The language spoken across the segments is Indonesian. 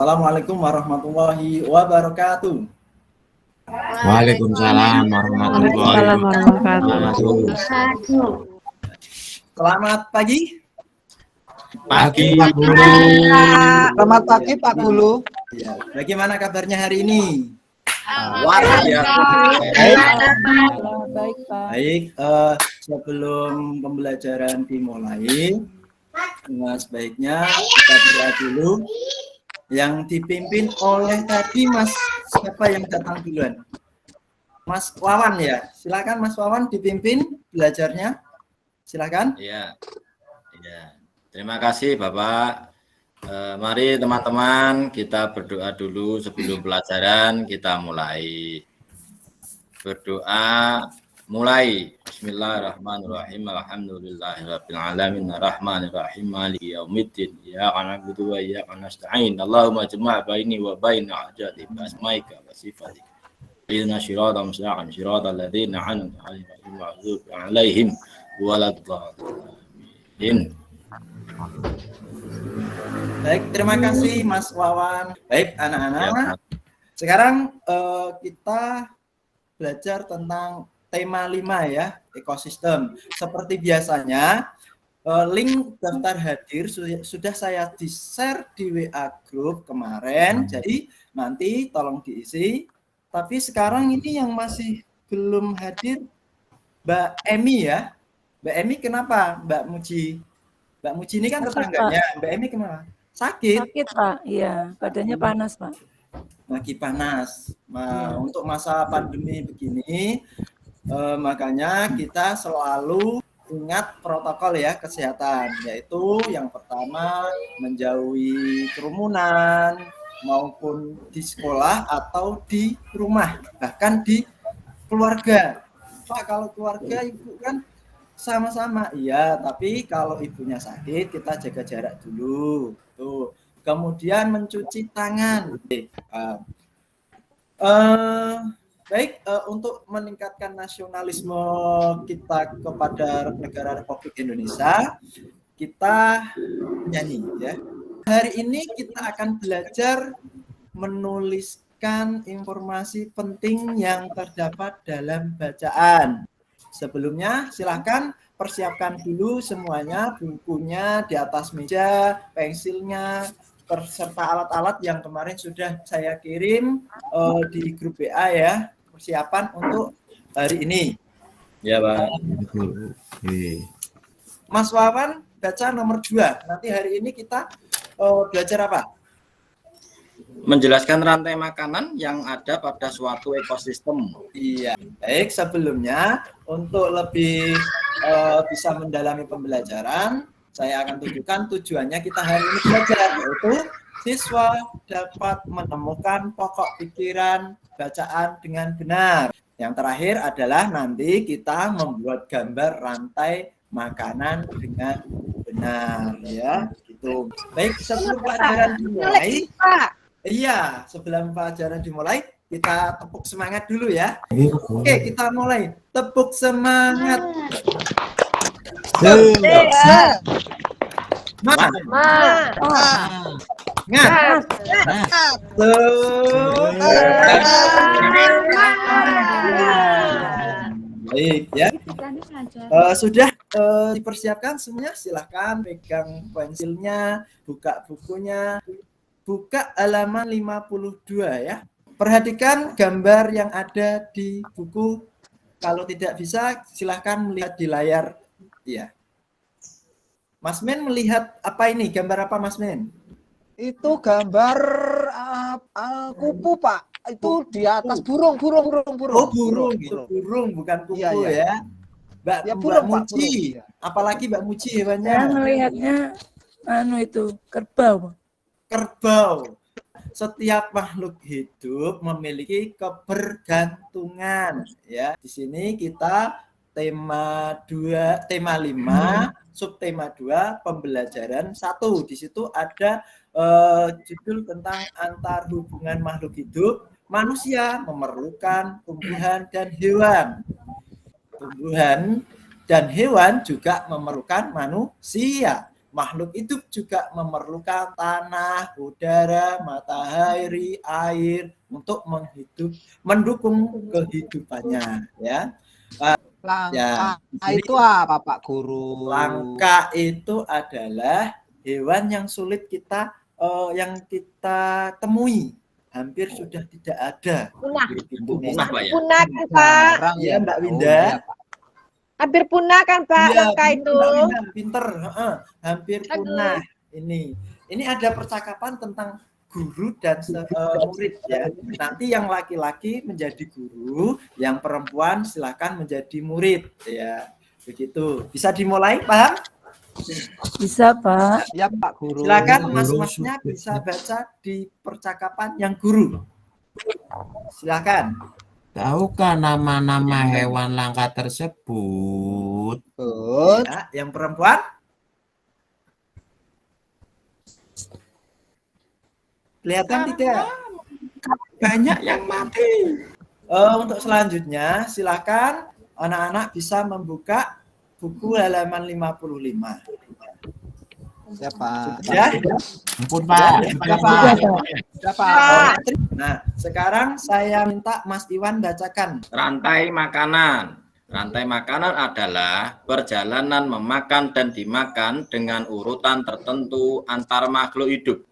Assalamualaikum warahmatullahi wabarakatuh. Waalaikumsalam warahmatullahi wabarakatuh. Selamat pagi. Pagi Pak Guru. Selamat pagi Pak Guru. Ya, bagaimana kabarnya hari ini? Baik Pak. Baik, sebelum pembelajaran dimulai, sebaiknya kita berdoa dulu. Yang dipimpin oleh tadi Mas, siapa yang datang duluan? Mas Wawan ya, silakan Mas Wawan dipimpin belajarnya, silakan. Iya, terima kasih Bapak. Mari teman-teman kita berdoa dulu sebelum pelajaran kita mulai. Berdoa mulai. Bismillahirrahmanirrahim. Alhamdulillahirabbil alamin arrahmanirrahim maliki yaumiddin. Iyyaka na'budu wa iyyaka nasta'in. Allahumma jma' baini wa baina hajati asmaika wa sifatika. Inna syiratal mustaqim syiratal ladzina an'amta 'alaihim maghdubi 'alaihim waladdallin. Baik, terima kasih Mas Wawan. Baik, anak-anak. Sekarang kita belajar tentang tema 5 ya, ekosistem. Seperti biasanya, link daftar hadir sudah saya di-share di WA group kemarin. Jadi nanti tolong diisi. Tapi sekarang ini yang masih belum hadir Mbak Emi ya. Mbak Emi kenapa? Mbak Muji ini kan tetangganya. Mbak Emi kenapa? Sakit Pak, iya, badannya panas Pak. Lagi panas. Nah, untuk masa pandemi begini, makanya kita selalu ingat protokol ya kesehatan, yaitu yang pertama menjauhi kerumunan maupun di sekolah atau di rumah, bahkan di keluarga. Pak, kalau keluarga ibu kan sama-sama, iya, tapi kalau ibunya sakit kita jaga jarak dulu. Tuh. Kemudian mencuci tangan. Baik, untuk meningkatkan nasionalisme kita kepada negara Republik Indonesia, kita nyanyi ya. Hari ini kita akan belajar menuliskan informasi penting yang terdapat dalam bacaan. Sebelumnya silahkan persiapkan dulu semuanya, bukunya di atas meja, pensilnya, serta alat-alat yang kemarin sudah saya kirim di grup WA ya, persiapan untuk hari ini. Ya Pak. Mas Wawan baca nomor 2. Nanti hari ini kita belajar apa? Menjelaskan rantai makanan yang ada pada suatu ekosistem. Iya, baik. Sebelumnya untuk lebih bisa mendalami pembelajaran, saya akan tunjukkan tujuannya kita hari ini belajar, yaitu siswa dapat menemukan pokok pikiran bacaan dengan benar. Yang terakhir adalah nanti kita membuat gambar rantai makanan dengan benar, ya. Gitu. Baik, sebelum pelajaran dimulai. Iya, sebelum pelajaran dimulai, kita tepuk semangat dulu ya. Oke, kita mulai. Tepuk semangat. Baik ya. Sudah dipersiapkan semuanya, silahkan pegang pensilnya, buka bukunya. Buka halaman 52 ya. Perhatikan gambar yang ada di buku. Kalau tidak bisa, silahkan melihat di layar. Ya. Mas Men melihat apa ini? Gambar apa Mas Men? Itu gambar kupu Pak. Itu di atas burung. Oh, burung. Itu burung, bukan kupu ya. Mbak Muci. Apalagi Mbak Muci hewannya? Saya melihatnya itu kerbau. Kerbau. Setiap makhluk hidup memiliki kebergantungan ya. Di sini kita tema 5, subtema 2, pembelajaran 1. Di situ ada judul tentang antar hubungan makhluk hidup. Manusia memerlukan tumbuhan dan hewan. Tumbuhan dan hewan juga memerlukan manusia. makhluk hidup juga memerlukan tanah, udara, matahari, air untuk mendukung kehidupannya, ya. Langka Ya, itu apa Pak Guru? Langka itu adalah hewan yang sulit yang kita temui, hampir sudah tidak ada. Punah. Punah, Pak, ya? Punah kan Pak? Iya, Mbak Oh, Winda. iya, Pak. Hampir punah kan Pak Iya, langka bener, itu? Mbak Winda, pinter. Hampir Aduh. punah. Ini ada percakapan tentang guru dan murid, ya. Nanti yang laki-laki menjadi guru, yang perempuan silakan menjadi murid, ya. Begitu. Bisa dimulai, paham? Bisa, Pak. Ya Pak Guru. Silakan mas-masnya bisa baca di percakapan yang guru. Silakan. Tahukah nama-nama hewan langka tersebut? Good. Ya, yang perempuan? Kelihatan tidak? Banyak yang mati. Untuk selanjutnya, silakan anak-anak bisa membuka buku halaman 55. Siapa? Ya? Ampun, Pak. Siapa? Nah, sekarang saya minta Mas Iwan bacakan. Rantai makanan. Rantai makanan adalah perjalanan memakan dan dimakan dengan urutan tertentu antar makhluk hidup.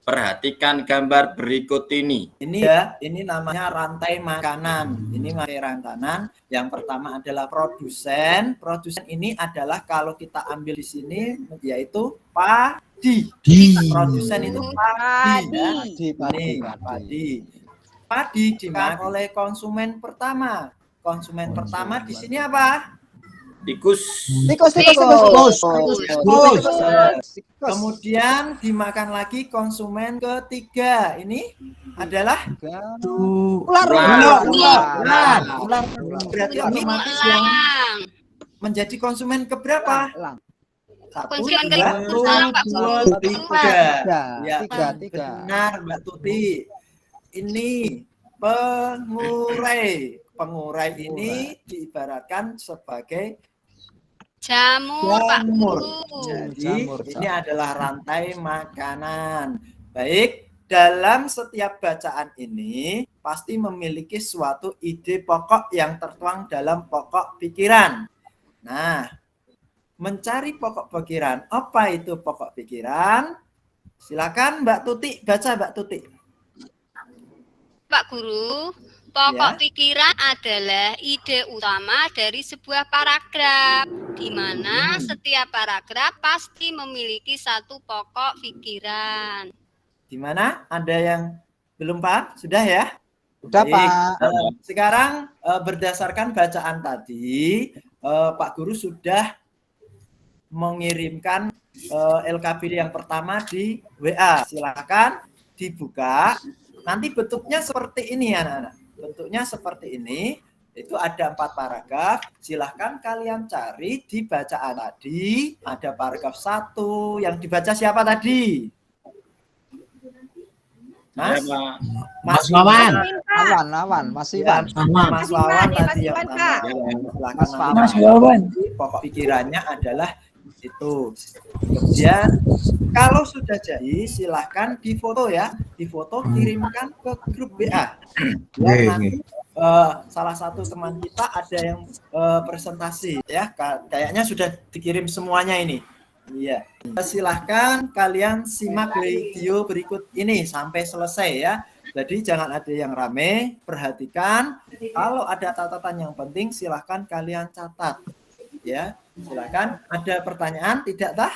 Perhatikan gambar berikut ini. Ini namanya rantai makanan. Ini rantai. Yang pertama adalah produsen. Produsen ini adalah kalau kita ambil di sini yaitu padi. Produsen itu padi. Padi. Padi dimakan oleh konsumen pertama. Konsumen pertama di sini apa? Tikus. Tikus. Kemudian dimakan lagi konsumen ketiga. Ini adalah Ular. Berarti otomatis yang menjadi konsumen keberapa? Konsumen Dua, tiga. Ya, Tiga. benar Mbak Tuti. Ini pengurai. Pengurai ini diibaratkan sebagai Jamur, Pak Guru. Jadi ini adalah rantai makanan. Baik, dalam setiap bacaan ini pasti memiliki suatu ide pokok yang tertuang dalam pokok pikiran. Nah, mencari pokok pikiran. Apa itu pokok pikiran? Silakan Mbak Tuti baca, Mbak Tuti. Pak Guru, pokok pikiran adalah ide utama dari sebuah paragraf, di mana setiap paragraf pasti memiliki satu pokok pikiran. Di mana? Ada yang belum paham? Sudah ya? Sudah, Baik. Pak. Sekarang berdasarkan bacaan tadi, Pak Guru sudah mengirimkan LKB yang pertama di WA. Silakan dibuka. Nanti bentuknya seperti ini, anak-anak. Bentuknya seperti ini. Itu ada 4 paragraf. Silahkan kalian cari di bacaan tadi. Ada paragraf 1 yang dibaca siapa tadi? Mas? Mas Wawan. Awan. Mas Iwan. Mas Wawan tadi yang Mas pertama. Silakan Mas Wawan. Pokok pikirannya adalah itu. Kemudian kalau sudah jadi silahkan difoto ya, difoto kirimkan ke grup WA. Ya, nanti salah satu teman kita ada yang presentasi ya, kayaknya sudah dikirim semuanya ini. Iya. Silahkan kalian simak video berikut ini sampai selesai ya. Jadi jangan ada yang rame, perhatikan. Kalau ada catatan yang penting silahkan kalian catat. Ya, silakan. Ada pertanyaan tidak tah?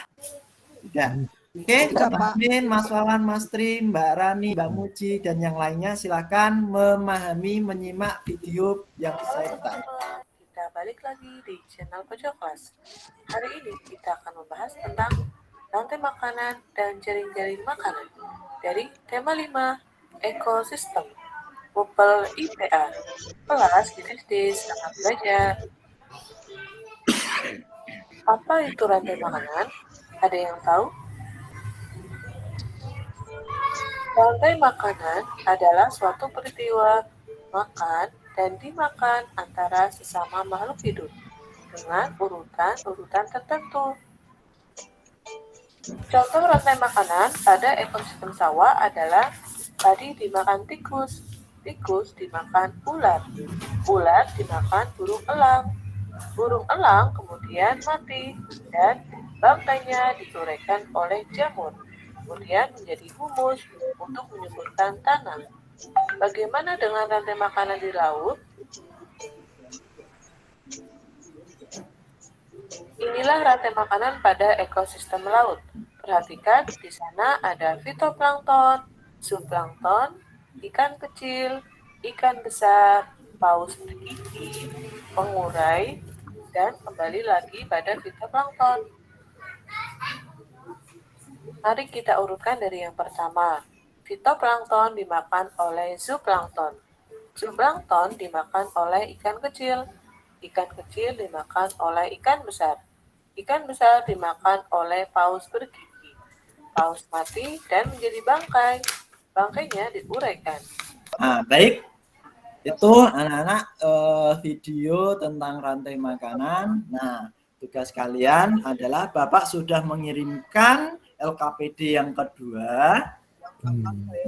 Tidak. Oke, Pak Min, Mas Wawan, Mas Tri, Mbak Rani, Mbak Muji dan yang lainnya silakan memahami, menyimak video yang saya putar. Kita balik lagi di channel Pojok Kelas. Hari ini kita akan membahas tentang rantai makanan dan jaring-jaring makanan dari tema 5 ekosistem. Pupel IPA kelas di SD Semangat Belajar. Apa itu rantai makanan? Ada yang tahu? Rantai makanan adalah suatu peristiwa makan dan dimakan antara sesama makhluk hidup dengan urutan-urutan tertentu. Contoh rantai makanan pada ekosistem sawah adalah padi dimakan tikus, tikus dimakan ular, ular dimakan burung elang kemudian mati dan bangkainya diuraikan oleh jamur, kemudian menjadi humus untuk menyuburkan tanah. Bagaimana dengan rantai makanan di laut? Inilah rantai makanan pada ekosistem laut. Perhatikan, di sana ada fitoplankton, zooplankton, ikan kecil, ikan besar, paus bergigi, pengurai, dan kembali lagi pada fitoplankton. Mari kita urutkan dari yang pertama. Fitoplankton dimakan oleh zooplankton. Zooplankton dimakan oleh ikan kecil. Ikan kecil dimakan oleh ikan besar. Ikan besar dimakan oleh paus bergigi. Paus mati dan menjadi bangkai. Bangkainya diuraikan. Baik. Itu anak-anak video tentang rantai makanan. Nah, tugas kalian adalah Bapak sudah mengirimkan LKPD yang kedua,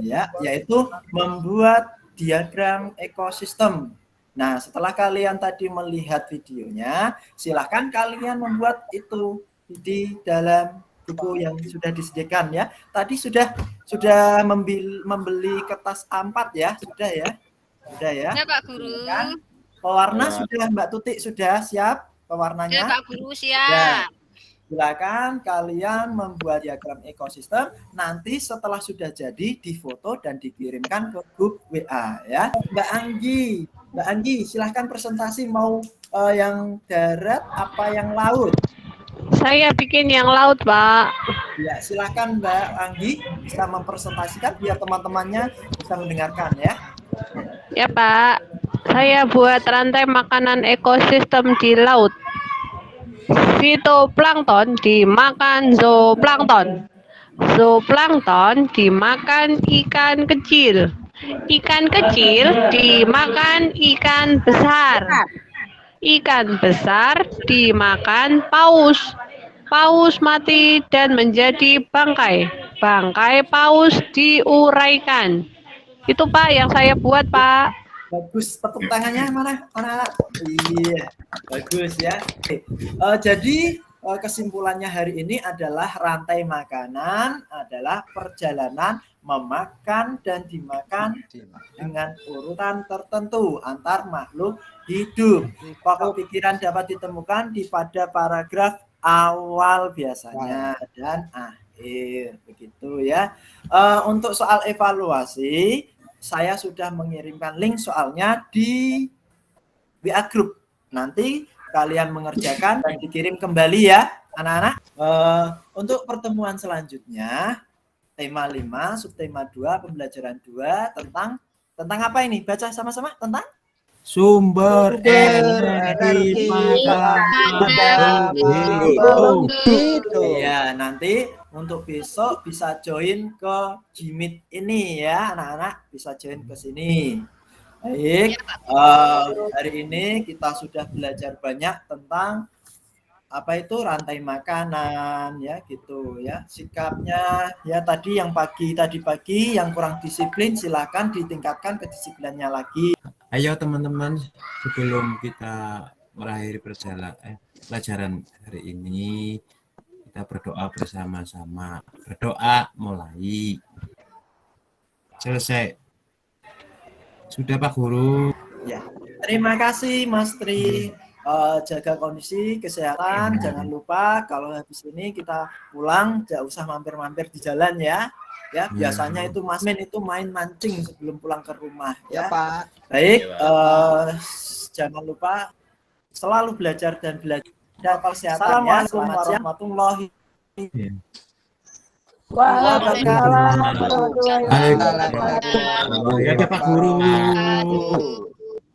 ya, yaitu membuat diagram ekosistem. Nah, setelah kalian tadi melihat videonya, silahkan kalian membuat itu di dalam buku yang sudah disediakan ya. Tadi sudah membeli kertas A4 ya, sudah ya. Sudah ya. Ya Pak Guru. Pewarna sudah Mbak Tutik sudah siap pewarnanya? Ya Pak Guru siap. Ya. Silakan kalian membuat diagram ekosistem. Nanti setelah sudah jadi difoto dan dikirimkan ke grup WA ya. Mbak Anggi, silahkan presentasi mau yang darat apa yang laut? Saya bikin yang laut, Pak. Ya, silahkan Mbak Anggi bisa mempresentasikan biar teman-temannya bisa mendengarkan ya. Ya, Pak. Saya buat rantai makanan ekosistem di laut. Fitoplankton dimakan zooplankton. Zooplankton dimakan ikan kecil. Ikan kecil dimakan ikan besar. Ikan besar dimakan paus. Paus mati dan menjadi bangkai. Bangkai paus diuraikan. Itu Pak yang saya buat, Pak. Bagus, tepuk tangannya mana anak-anak? Iya, bagus ya. Jadi kesimpulannya hari ini adalah rantai makanan adalah perjalanan memakan dan dimakan dengan urutan tertentu antar makhluk hidup. Pokok pikiran dapat ditemukan pada paragraf awal biasanya dan akhir, begitu ya. Untuk soal evaluasi, saya sudah mengirimkan link soalnya di WA Group. Nanti kalian mengerjakan dan dikirim kembali ya, anak-anak. Untuk pertemuan selanjutnya, tema 5, subtema 2, pembelajaran 2 tentang apa ini? Baca sama-sama tentang Sumber energi makanan hidup. Ya, nanti untuk besok bisa join ke Gmeet ini ya, anak-anak bisa join ke sini. Baik, hari ini kita sudah belajar banyak tentang apa itu rantai makanan ya, gitu ya. Sikapnya ya tadi pagi yang kurang disiplin silakan ditingkatkan kedisiplinannya lagi. Ayo teman-teman, sebelum kita mengakhiri pelajaran hari ini, kita berdoa bersama-sama. Berdoa mulai. Selesai. Sudah Pak Guru. Ya, terima kasih Mas Tri. Jaga kondisi kesehatan, jangan lupa kalau habis ini kita pulang tidak usah mampir-mampir di jalan ya. Ya, biasanya itu Mas Men itu main mancing sebelum pulang ke rumah ya. Pak. Baik, jangan lupa selalu belajar dan belajar kesehatan ya. Selamat siang warahmatullahi Waalaikumsalam warahmatullahi wabarakatuh. Ya Pak Guru.